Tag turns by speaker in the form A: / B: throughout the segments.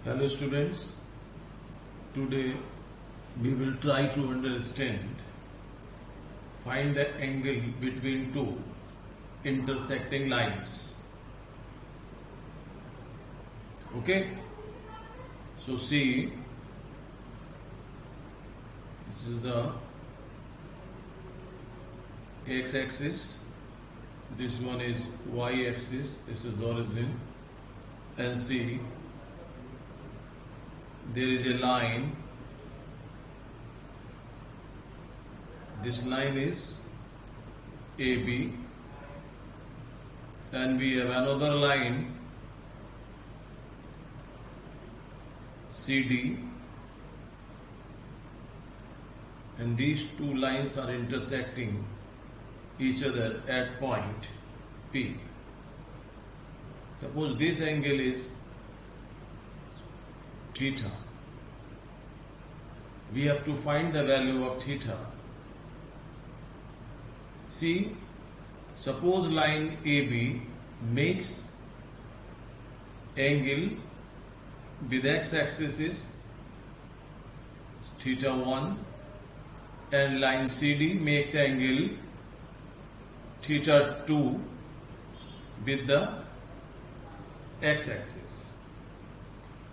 A: Hello students, today we will try to understand, find the angle between two intersecting lines. Okay, so see, this is the x-axis, this one is y-axis, this is origin, and see, there is a line. This line is AB, and we have another line CD, and these two lines are intersecting each other at point P. Suppose this angle is theta. We have to find the value of theta. See, suppose line AB makes angle with x-axis is theta 1 and line CD makes angle theta 2 with the x-axis.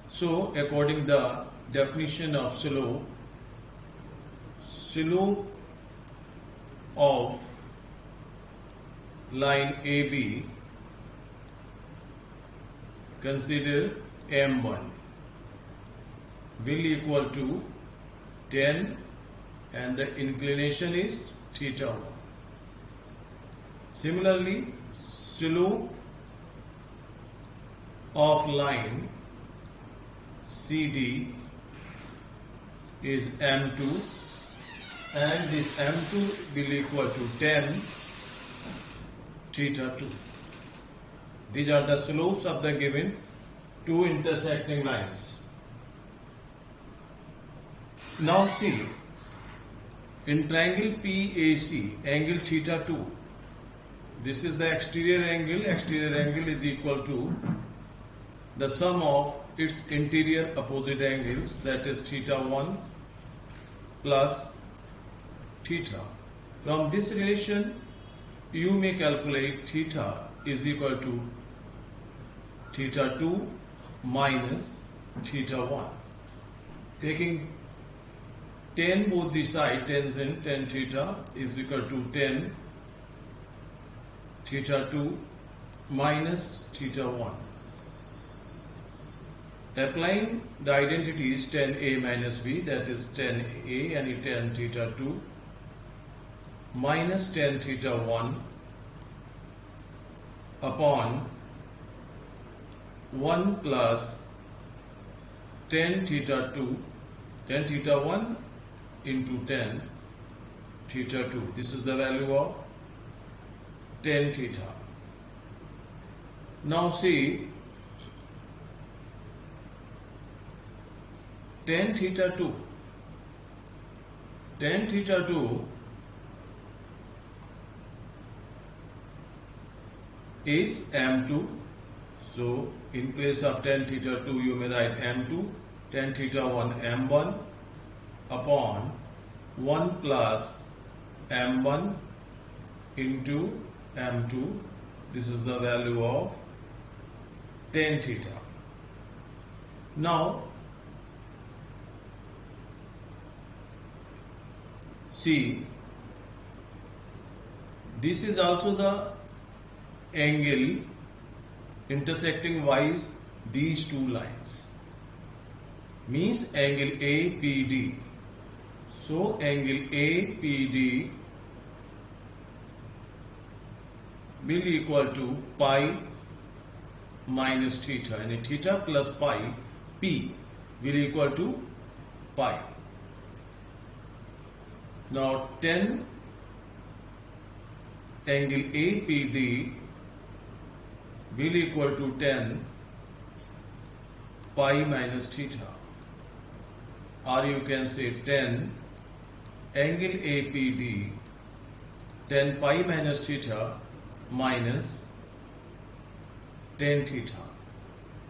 A: So, according to the definition of slope of line AB, consider M1 will equal to 10 and the inclination is theta 1. Similarly, slope of line CD is M2 and this M2 will equal to 10 theta 2. These are the slopes of the given two intersecting lines. Now see, in triangle PAC, angle theta 2, this is the exterior angle is equal to the sum of its interior opposite angles, that is theta 1 plus theta. From this relation, you may calculate theta is equal to theta 2 minus theta 1. Taking 10 both the side, 10 theta is equal to 10 theta 2 minus theta 1. Applying the identities 10a minus b, that is 10a and 10 theta 2 minus 10 theta 1 upon 1 plus 10 theta 2, 10 theta 1 into 10 theta 2. This is the value of 10 theta. Now see, 10 theta 2 is M2. So in place of 10 theta 2 you may write M2, 10 theta 1 M1 upon 1 plus M1 into M2. This is the value of 10 theta. Now see, this is also the angle intersecting wise these two lines, means angle APD. So angle APD will equal to pi minus theta, and theta plus pi, P will equal to pi. Now 10 angle APD will equal to 10 pi minus theta, or you can say 10 angle APD 10 pi minus theta minus 10 theta,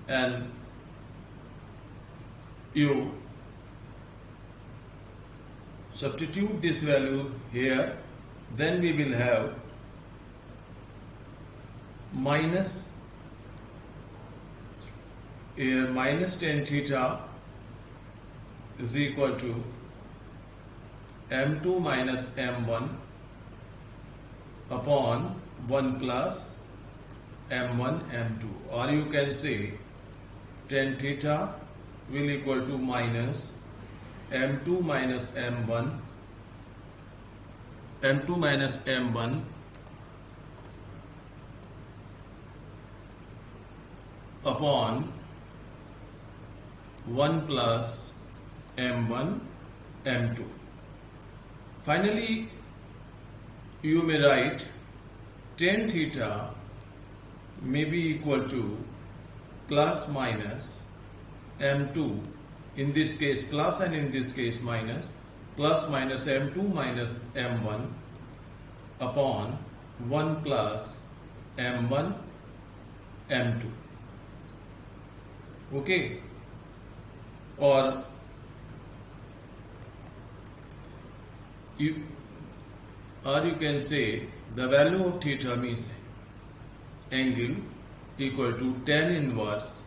A: and you substitute this value here, then we will have minus tan theta is equal to m2 minus m1 upon 1 plus m1 m2, or you can say tan theta will equal to minus m2 minus m1 upon 1 plus m1 m2. Finally, you may write tan theta may be equal to plus minus m2, in this case plus and in this case minus, plus minus m2 minus m1 upon 1 plus m1 m2. Okay, or you can say the value of theta means angle equal to tan inverse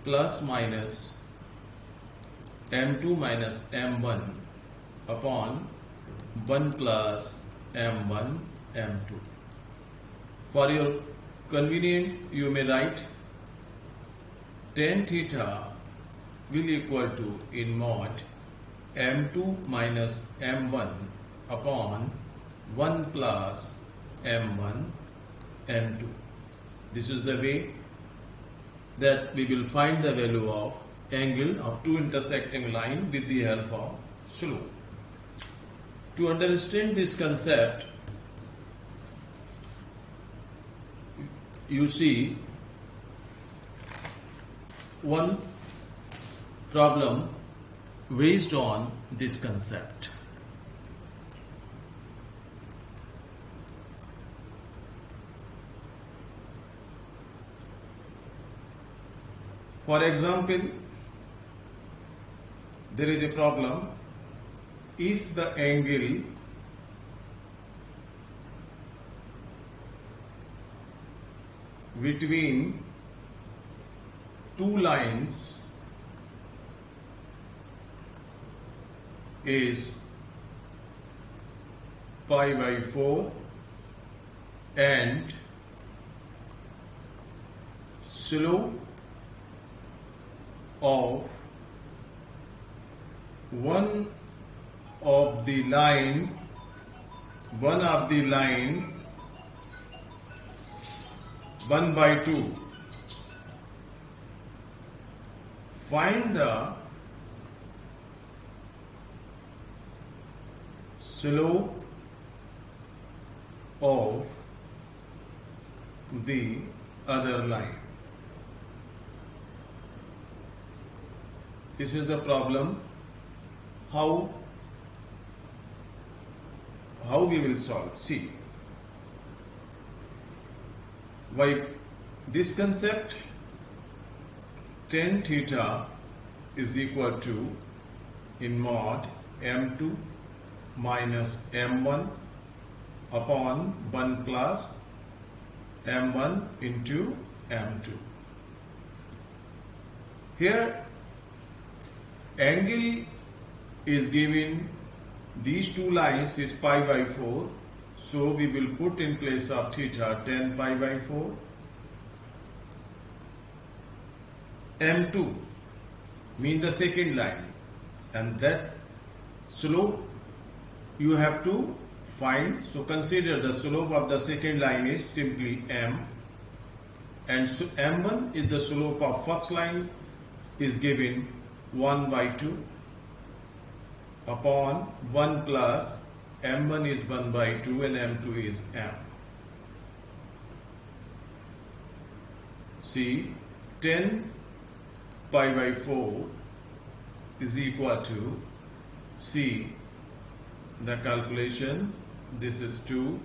A: plus minus m2 minus m1 upon 1 plus m1 m2. For your convenience, you may write tan theta will equal to in mod m2 minus m1 upon 1 plus m1 m2. This is the way that we will find the value of angle of two intersecting line with the help of slope. To understand this concept, you see one problem based on this concept. For example, there is a problem if the angle between two lines is pi by 4 and slope of one of the line 1 by 2. Find the slope of the other line. This is the problem. How we will solve? See, by this concept, tan theta is equal to in mod m2 minus m1 upon 1 plus m1 into m2. Here angle is given, these two lines is pi by 4, so we will put in place of theta tan pi by 4. M2 means the second line, and that slope you have to find. So consider the slope of the second line is simply m, and so m1 is the slope of first line is given 1 by 2 upon 1 plus m1 is 1 by 2 and m2 is m. See, 10 pi by 4 is equal to, see the calculation, this is 2,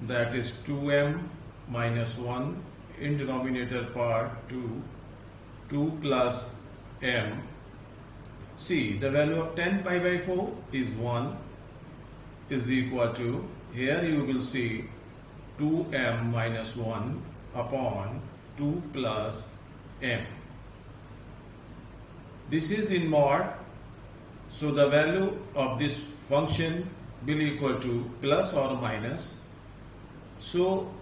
A: that is 2m minus 1 in denominator part 2 plus m. See, the value of 10 pi by 4 is 1 is equal to, here you will see 2m minus 1 upon 2 plus m. This is in mod, so the value of this function will equal to plus or minus. So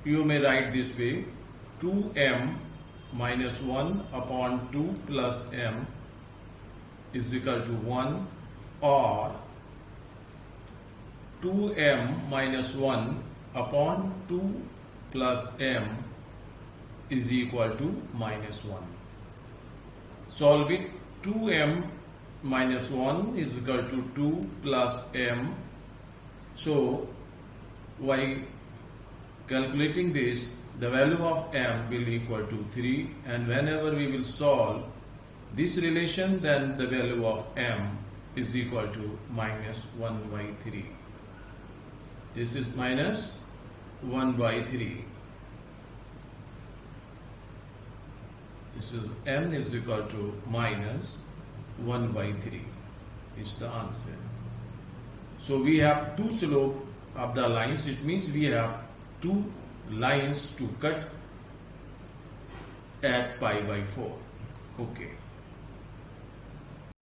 A: you may write this way, 2m minus 1 upon 2 plus m is equal to 1, or 2m minus 1 upon 2 plus m is equal to minus 1. Solve it. 2m minus 1 is equal to 2 plus m. So while calculating this, the value of m will equal to 3, and whenever we will solve this relation, then the value of m is equal to minus 1 by 3. This is minus 1 by 3. This is m is equal to minus 1 by 3 is the answer. So we have two slope of the lines. It means we have two lines to cut at pi by 4. Okay.